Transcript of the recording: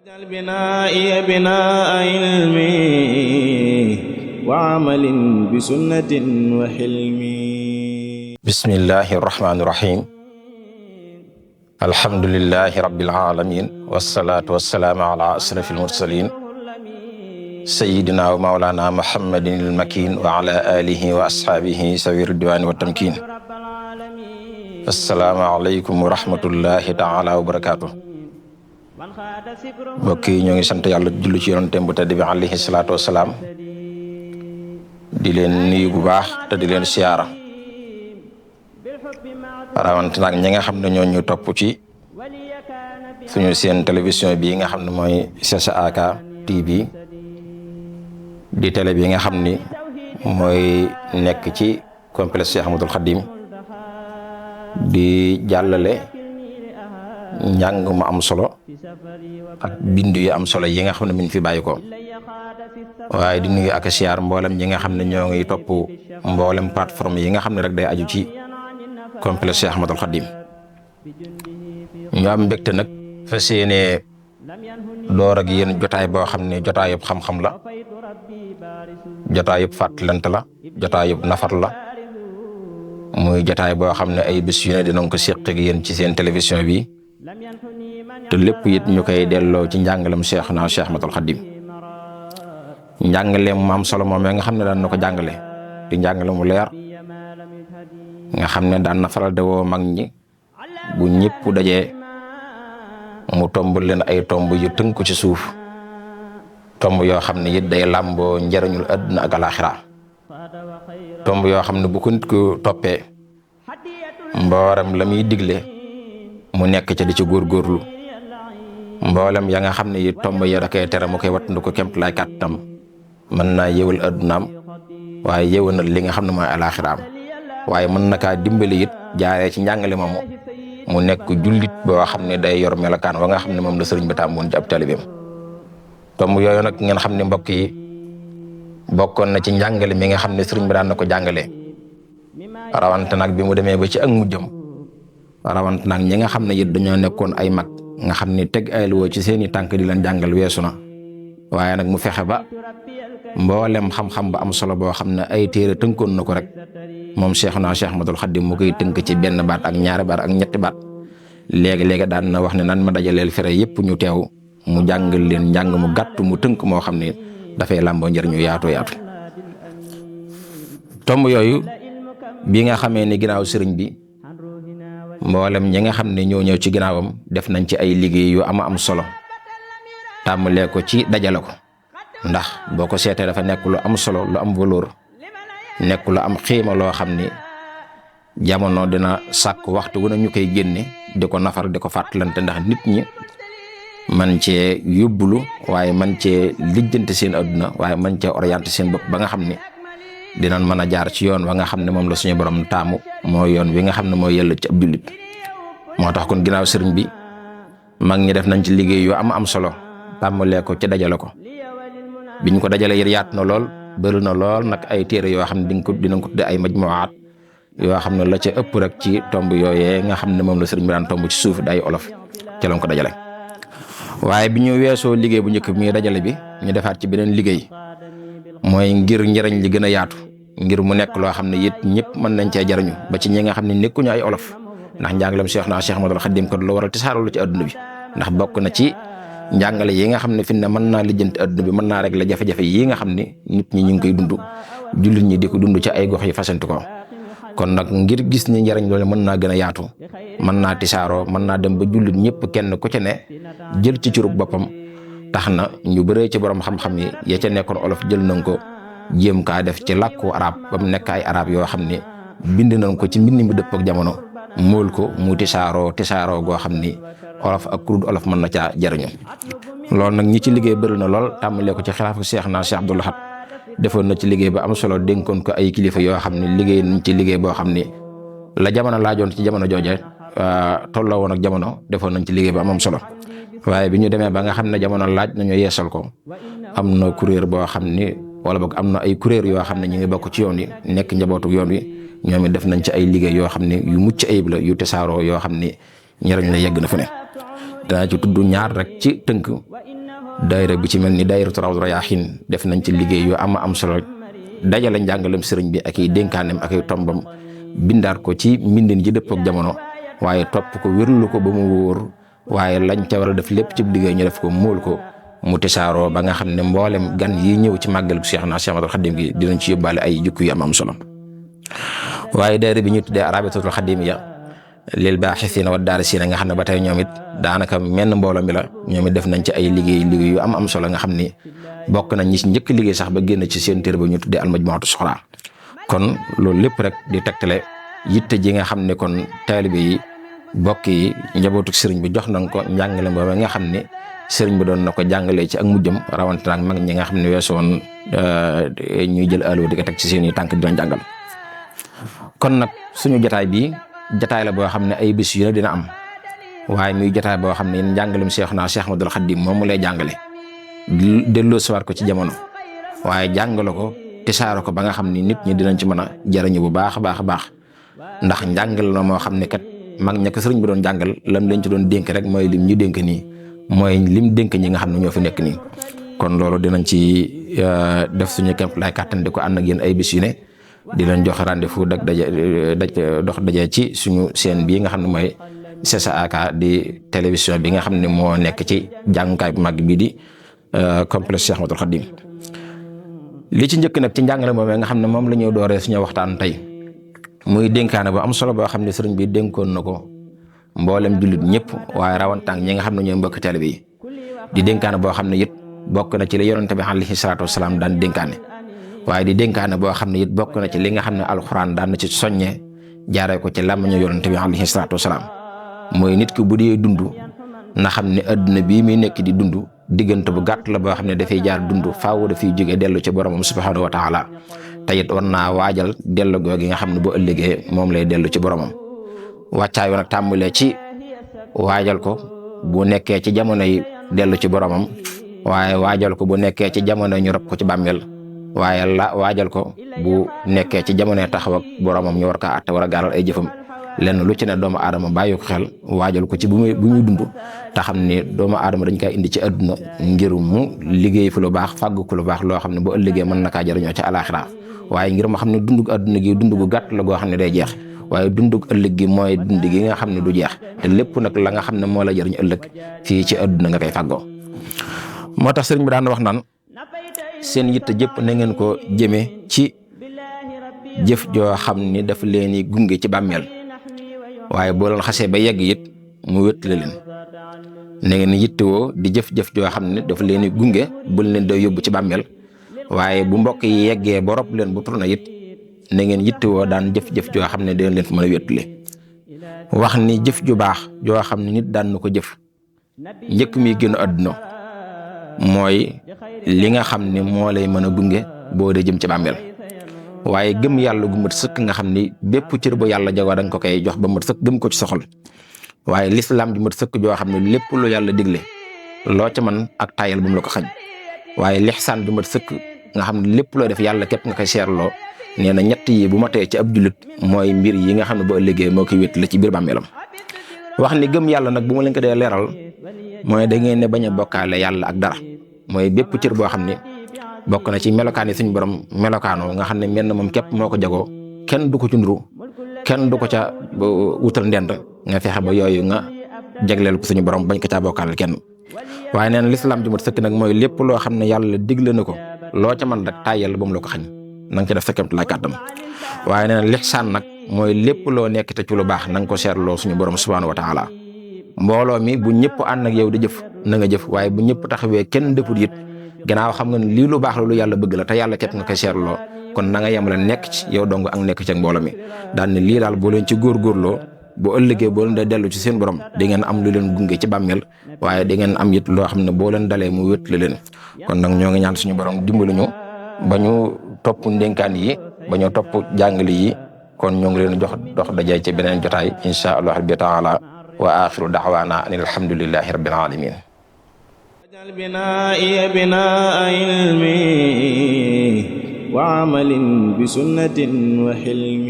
واجعل بنائي بناء علم وعمل بسنة وحلم. بسم الله الرحمن الرحيم. الحمد لله رب العالمين والصلاة والسلام على أشرف المرسلين سيدنا ومولانا محمد المكين وعلى آله وأصحابه سوي الرضوان والتمكين. السلام عليكم ورحمة الله تعالى وبركاته. mbokk yi ñoo ngi sant yàlla julli ci yonentam bu tedd bi alayhi salaatu wasalaam di leen nuyu bu baax te di leen siyaara rawante nag ñi nga xam ne ñoo ñu topp ci suñu seen télévision bi nga xam ne mooy CCAK TV di télé bi nga xam ni mooy nekk ci complexe Cheikh Ahmadoul Khadim di jàllale njàng mu am solo ak bindu yu am solo yi nga xam ne min fi bàyyi ko waaye di nuyu ak siyaar mboolem ñi nga xam ne ñoo ngi topp mboolem plateforme yi nga xam ne rek day aju ci complexe Cheikh Ahmadoul Khadim ñu am mbégte nag fas yéene door ak yéen jotaay boo xam ne jotaayub xam-xam la jotaayub fàttalante la jotaayub nafar la muy jotaay boo xam ne ay bés yu ne dinañ ko séq ak yéen ci seen télévision bi te lépp it ñu koy delloo ci njàngalem Cheikhna Cheikh Ahmadoul Khadim njàngale mu am solo moom nga xam ne daan na ko jàngale di njàngale mu leer nga xam ne daan na faral de woo mag ñi bu ñëpp dajee mu tomb leen ay tomb yu tënku ci suuf tomb yoo xam ne it day làmboo njariñul àdduna ak alaxira tomb yoo xam ne bu ko nit ko toppee mboolem la muy digle mu nekk ca di ci góorgóorlu mboolem ya nga xam ne it tomb ya da koy tere mu koy wattandu ko kemt lay kàttam mën naa yëwal addunaam waaye yëwanal li nga xam ne mooy alaxiraam waaye mën na kaa dimbali it jaaree ci njàngale moomu mu nekk jullit boo xam ne day yor melokaan wa nga xam ne moom la sëriñ bi tàmmoon ci ab taalibeem tomb yooyu nag ngeen xam ne mbokk yi bokkoon na ci njàngale mi nga xam ne sëriñ bi daan na ko jàngale rawante nag bi mu demee ba ci ak mujjam rawante nag ñi nga xam ne it dañoo nekkoon ay mag nga xam ne teg ay luwoo ci seeni tànk di leen jàngal weesu na waaye nag mu fexe ba mboolem xam-xam ba am solo boo xam ne ay téere tënkoon na ko rek moom Cheikhna Cheikh Ahmadoul Khadim mu koy tënk ci benn baat ak ñaari baat ak ñetti baat léegi-léegi daan na wax ne nan ma dajaleel fere yëpp ñu teew mu jàngal leen njàng mu gàtt mu tënk moo xam ne dafay làmboo njëriñu yaatu yaatu tomb yooyu bi nga xamee ni ginnaaw sëriñ bi mboolem ñi nga xam ne ñoo ñëw ci ginnaawam def nañ ci ay liggéey yu am solo tàmbalee ko ci dajale ko ndax boo ko seetee dafa nekk lu am solo lu am valeur nekk lu am xiima loo xam ni jamono dina sàkk waxtu wu ne ñu koy génne di ko nafar di ko fàttalante ndax nit ñi man cee yóbbulu waaye man cee lijjante seen adduna waaye man cee orienté seen bopp ba nga xam ne dinañ mën a jaar ci yoon wa nga xam ne moom la suñu borom taamu mooy yoon wi nga xam ne mooy yella ci ab jullit moo tax kon ginnaaw sëriñ bi mag ñi def nañ ci liggéey yu am solo tàmbalee ko ci dajale ko biñ ko dajale yër yaat na lool bëri na lool nag ay téere yoo xam ne dinañ ko tudde ay majmuwaat yoo xam ne la ca ëpp rek ci tomb yooyee nga xam ne moom la sëriñ bi daan tomb ci suuf day olof ci lañ ko dajale waaye bi ñu weesoo liggéey bu njëkk bi muy dajale bi ñu defaat ci beneen liggéey mooy ngir njëriñ li gën a yaatu ngir mu nekk loo xam ne it ñëpp mën nañ cee jariñu ba ci ñi nga xam ne nekkuñu ay olof ndax njàngalem Cheikhna Cheikh Ahmadoul Khadim ko la waral tisaaroo la ci adduna bi ndax bokk na ci njàngale yi nga xam ne fi ne mën naa lijjanti adduna bi mën naa rek la jafe-jafe yi nga xam ne nit ñi ñu ngi koy dund jullit ñi di ko dund ci ay gox yi fasanti ko kon nag ngir gis ni njariñ loolu mën naa gën a yaatu mën naa tisaaroo mën naa dem ba jullit ñëpp kenn ku ci ne jël ci curug boppam tax na ñu bëree ci borom xam-xam yi ya ca nekkoon olof jël nañ ko jéem kaa def ci làkku arab ba mu nekk ay arab yoo xam ne bind nañ ko ci mbind mi dëpp ak jamono mool ko mu tisaaroo goo xam ni olof ak kurud olof mën na caa jariñu loolu nag ñi ci liggéey bëri na lool tàmbalee ko ci xilaafu Cheikhna Cheikh Abdoul Ahad defoon na ci liggéey ba am solo dénkoon ko ay kilifa yoo xam ne liggéey nañ ci liggéey boo xam ni la jamono laajoon ci jamono jooje tolloo woon ak jamono defoon nañ ci liggéey ba am solo waaye bi ñu demee ba nga xam ne jamono laaj nañu yeesal ko am na kuréel boo xam ni wala boog am na ay kuréel yoo xam ne ñu ngi bokk ci yoon wi nekk njabootu yoon wi ñoom it def nañ ci ay liggéey yoo xam ne yu mucc ayib la yu tasaaroo yoo xam ne njëriñ la yegg na fu ne danaa ci tudd ñaar rek ci tënk daayira bu ci mel ni daayiratu Rawdu Rayaahiin def nañ ci liggéey yu am solo dajale njàngalem sëriñ bi ak i dénkaanem ak i tombam bindaat ko ci mbindin ji dëpp ak jamono waaye topp ko wérlu ko ba mu wóor waaye lañ ca war a def lépp ci liggéey ñu def ko móol ko mu tisaaroo ba nga xam ne mboolem gan yi ñëw ci màggal Cheikh Ahmadul Khadim gi dinañ ci yóbbaale ay jukku yu am solo. waaye daayira bi ñu tuddee Rabitatul Khadimiyya lil baaxisiina wa daarisiina nga xam ne ba tey ñoom it daanaka menn mbooloo mi la ñoom it def nañ ci ay liggéey yu am solo nga xam ni bokk nañ ñi ci njëkk liggéey sax ba génn ci seen téere ba ñu tuddee Al-Majmu'atu Sughraa. kon loolu lépp rek di tegtale yitte ji nga xam ne kon taalibe yi bokk yi njabootu sëriñ bi jox nañ ko njàngale boobu nga xam ne sëriñ bi doon na ko jàngalee ci ak mujjam rawatina ak mag ñi nga xam ne weesu woon ñuy jël allo di ko teg ci seen i tànk di doon jàngal. kon nag suñu jotaay bi jotaay la boo xam ne ay bis yu ne dina am waaye muy jotaay boo xam ne njàngalem Seexuna Cheikh Ahmadul Khadim moom mu lay jàngale delloo siwaat ko ci jamono waaye jàngale ko tisaaro ko ba nga xam ni nit ñi dinañ ci mën a jariñu bu baax a baax ndax njàngal la moo xam ne kat mag ña ko sëriñ bi doon jàngal lam lañ ci doon dénk rek mooy lim ñu dénk nii mooy lim dénk ñi nga xam ne ñoo fi nekk nii. kon loolu dinañ ci def suñu képp lay kàttan di ko ànd ak yéen ay bis yu ne di leen jox rendez-vous dox daje ci suñu chaîne bii nga xam ne mooy CCAK di télévision bi nga xam ne moo nekk ci jàngukaay bu mag bii di complexe Cheikh Ahmadul Khadim. li ci njëkk nag ci njàngale moom nga xam ne moom la ñu dooree suñu waxtaan tey muy dénkaane bu am solo boo xam ne sëriñ bi dénkoon na ko mboolem jullit ñëpp waaye rawantaan ñi nga xam ne ñooy mbokk taalibe yi di dénkaane boo xam ne it bokk na ci li yonent bi alayhi salaatu wasalaam daan dénkaane waaye di dénkaane boo xam ne it bokk na ci li nga xam ne alxuraan daan na ci soññe jaaree ko ci làmmiñu yonent bi alayhi salaatu wasalaam mooy nit ki bu dee dund na xam ne adduna bii muy nekk di dund diggante bu gàtt la boo xam ne dafay jaar dund faaw dafay jóge dellu ci boromam subhaanahu wa taala te it war naa waajal dellu googi nga xam ne bu ëllëgee moom lay dellu ci boromam wàccaay nag tàmbalee ci waajal ko bu nekkee ci jamono yi dellu ci boromam waaye waajal ko bu nekkee ci jamono ñu rob ko ci bàmmeel waaye waajal ko bu nekkee ci jamono taxaw ak boromam ñu war kaa àtte war a gaaral ay jëfam lenn lu ci ne doomu aadama bàyyi ko xel waajal ko ci bu muy dund te xam ne doomu aadama dañ koy indi ci àdduna ngir mu liggéey fi lu baax fàggu ko lu baax loo xam ne bu ëllëgee mën na kaa jëriñoo ci alaxira waaye ngir ma xam ne dundug àdduna gi dund gu gàtt la goo xam ne day jeex waaye dundug ëllëg gi mooy dund gi nga xam ne du jeex te lépp nag la nga xam ne moo la jëriñ ëllëg fii ci àdduna nga koy fàggoo. moo tax sëriñ bi daan wax naan seen yitte jëpp na ngeen ko jëmee ci jëf joo xam ni daf leen di gunge ci bàmmeel waaye boo leen xasee ba yegg it mu wéttale leen na ngeen yittewoo di jëf-jëf joo xam ne dafa leen di gunge bul leen day yóbbu ci bàmmeel waaye bu mbokk yi yeggee ba rob leen bu turna it na ngeen yittewoo daan jëf-jëf joo xam ne dina leen fa mën a wéttale wax ni jëf ju baax joo xam ne nit daan na ko jëf njëkk mi génn àdduna mooy li nga xam ne moo lay mën a gunge boo dee jëm ci bàmmeel waaye gëm yàlla gu mat sëkk nga xam ni bépp cër bu yàlla jagoo da nga ko koy jox ba mat sëkk gëm ko ci soxol waaye lislaam ju mat sëkk joo xam ne lépp lu yàlla digle loo ca man ak tayal bu mu la ko xañ waaye lixsaan ju mat sëkk nga xam ne lépp loo def yàlla képp nga koy seerloo nee na ñett yi bu ma tee ci ab jullit mooy mbir yi nga xam ne boo ëllëgee moo koy wét la ci biir bàmmeelam wax ni gëm yàlla nag bu ma leen ko dee leeral mooy da ngeen ne bañ a bokkaale yàlla ak dara mooy bépp cër boo xam ne bokk na ci melokaan yi suñu borom melokaanoo nga xam ne mel na moom képp moo ko jagoo kenn du ko ci nduru kenn du ko ca wutal ndend nga fexe ba yooyu nga jagleel ko suñu borom bañ ko caa bokkaale kenn waaye nee na lislaam ju mat sëkk nag mooy lépp loo xam ne yàlla digle na ko loo ca man rek tàyyal ba mu la ko xañ na nga ca def sa kéem lay kàttan waaye nee na lixsaan nag mooy lépp loo nekk te ci lu baax na nga ko seetloo suñu borom subhaanahu wa taala mbooloo mi bu ñëpp ànd ak yow di jëf na nga jëf waaye bu ñëpp taxawee kenn defut it gannaaw xam nga ne lii lu baax la lu yàlla bëgg la te yàlla képp nga koy seetloo kon na nga yemale nekk ci yow dong ak nekk ci ak mbooloo mi daan ne lii daal boo leen ci góorgóorloo boo ëllëgee boo leen day dellu ci seen borom di ngeen am lu leen gunge ci bàmmeel waaye di ngeen am it loo xam ne boo leen dalee mu wét la leen kon nag ñoo ngi ñaan suñu borom dimbali ñu ba ñu topp ndénkaan yi ba ñu topp jàngale yi kon ñoo ngi leen jox dox dajee ci beneen jotaay insha allah rabbi taala wa axiru daxwaana an alhamdulillahi rabbil alamin واجعل بنائي بناء علم وعمل بسنة وحلم